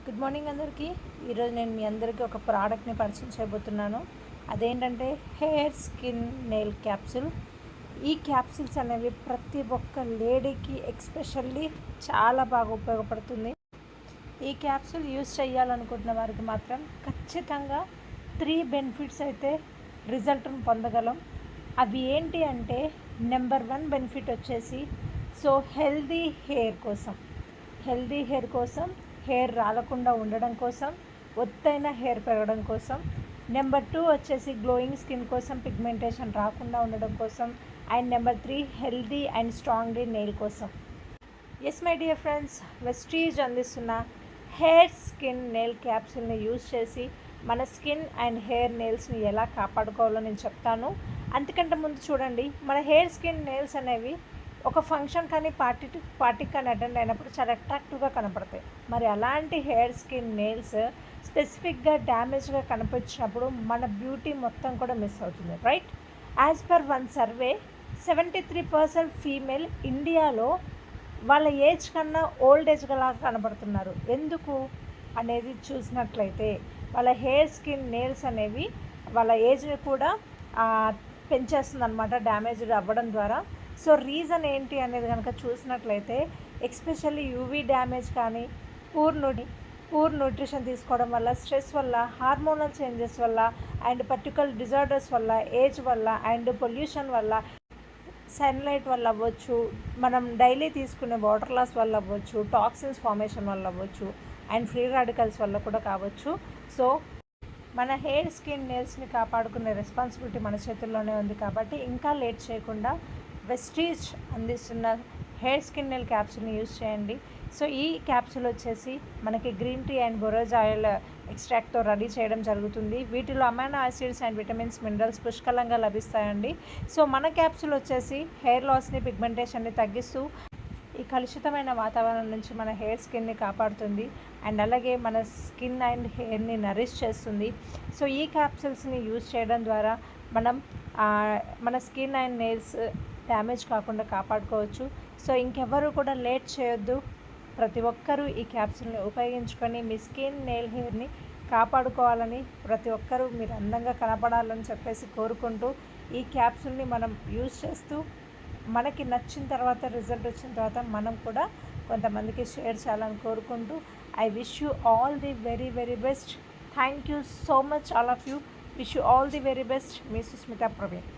Good morning అందరికీ. ఈరోజు నేను మీ అందరికీ ఒక ప్రోడక్ట్ని పరిచయం చేయబోతున్నాను. అదేంటంటే హెయిర్ స్కిన్ నెయిల్ క్యాప్సూల్. ఈ క్యాప్సూల్స్ అనేవి ప్రతి ఒక్క లేడీకి ఎక్స్పెషల్లీ చాలా బాగా ఉపయోగపడుతుంది. ఈ క్యాప్సూల్ యూస్ చేయాలనుకుంటున్న వారికి మాత్రం ఖచ్చితంగా 3 బెనిఫిట్స్ అయితే రిజల్ట్ను పొందగలం. అవి ఏంటి అంటే, నెంబర్ 1 బెనిఫిట్ వచ్చేసి హెల్దీ హెయిర్ కోసం, హెయిర్ రాలకుండా ఉండడం కోసం, ఒత్తైన హెయిర్ పెరగడం కోసం. నెంబర్ 2 వచ్చేసి గ్లోయింగ్ స్కిన్ కోసం, పిగ్మెంటేషన్ రాకుండా ఉండడం కోసం. And number 3 healthy and strong nail కోసం. Yes my dear friends, Vestige అందిస్తున్న హెయిర్ స్కిన్ నెయిల్ క్యాప్సూల్ని యూజ్ చేసి మన స్కిన్ అండ్ హెయిర్ నెయిల్స్ని ఎలా కాపాడుకోవాలో నేను చెప్తాను. అంతకంటే ముందు చూడండి, మన హెయిర్ స్కిన్ నెయిల్స్ అనేవి ఒక ఫంక్షన్ కానీ పార్టీకి కానీ అటెండ్ అయినప్పుడు చాలా అట్రాక్టివ్గా కనపడతాయి. మరి అలాంటి హెయిర్ స్కిన్ నెయిల్స్ స్పెసిఫిక్గా డ్యామేజ్గా కనిపించినప్పుడు మన బ్యూటీ మొత్తం కూడా మిస్ అవుతుంది, right? As per one survey 73% female ఇండియాలో వాళ్ళ ఏజ్ కన్నా ఓల్డ్ ఏజ్ లాగా కనబడుతున్నారు. ఎందుకు అనేది చూసినట్లయితే, వాళ్ళ హెయిర్ స్కిన్ నెయిల్స్ అనేవి వాళ్ళ ఏజ్ని కూడా పెంచేస్తుంది అనమాట, డ్యామేజ్డ్ అవ్వడం ద్వారా. రీజన్ ఏంటి అనేది కనుక చూసినట్లయితే, ఎక్స్పెషల్లీ యూవీ డ్యామేజ్ కానీ, పూర్ న్యూట్రిషన్ తీసుకోవడం వల్ల, స్ట్రెస్ వల్ల, హార్మోనల్ చేంజెస్ వల్ల, అండ్ పర్టికులర్ డిజార్డర్స్ వల్ల, ఏజ్ వల్ల, అండ్ పొల్యూషన్ వల్ల, సన్లైట్ వల్ల అవ్వచ్చు, మనం డైలీ తీసుకునే వాటర్ లాస్ వల్ల అవ్వచ్చు, టాక్సిన్స్ ఫార్మేషన్ వల్ల అవ్వచ్చు, అండ్ ఫ్రీ రాడికల్స్ వల్ల కూడా కావచ్చు. మన హెయిర్ స్కిన్ నెయిల్స్ని కాపాడుకునే రెస్పాన్సిబిలిటీ మన చేతుల్లోనే ఉంది. కాబట్టి ఇంకా లేట్ చేయకుండా వెస్టీజ్ అందిస్తున్న హెయిర్ స్కిన్ నెయిల్ క్యాప్సూల్ని యూజ్ చేయండి. ఈ క్యాప్సూల్ వచ్చేసి మనకి green tea and borage oil ఎక్స్ట్రాక్ట్తో రెడీ చేయడం జరుగుతుంది. వీటిలో amino acids and vitamins, minerals పుష్కలంగా లభిస్తాయండి. మన క్యాప్సూల్ వచ్చేసి హెయిర్ లాస్ని, పిగ్మెంటేషన్ని తగ్గిస్తూ ఈ కలుషితమైన వాతావరణం నుంచి మన హెయిర్ స్కిన్ని కాపాడుతుంది. అండ్ అలాగే మన స్కిన్ అండ్ హెయిర్ని నరిష్ చేస్తుంది. ఈ క్యాప్సూల్స్ని యూజ్ చేయడం ద్వారా మనం మన స్కిన్ అండ్ నెయిల్స్ డ్యామేజ్ కాకుండా కాపాడుకోవచ్చు. ఇంకెవరు కూడా లేట్ చేయొద్దు. ప్రతి ఒక్కరూ ఈ క్యాప్సూల్ని ఉపయోగించుకొని మీ స్కిన్, నెయిల్, హెయిర్ని కాపాడుకోవాలని, ప్రతి ఒక్కరూ మీరు అందంగా కనపడాలని చెప్పేసి కోరుకుంటూ, ఈ క్యాప్సూల్ని మనం యూజ్ చేస్తూ మనకి నచ్చిన తర్వాత, రిజల్ట్ వచ్చిన తర్వాత మనం కూడా కొంతమందికి షేర్ చేయాలని కోరుకుంటూ, I wish you all the very very best. Thank you so much all of you. Wish you all the very best. Me Sushmita Praveen.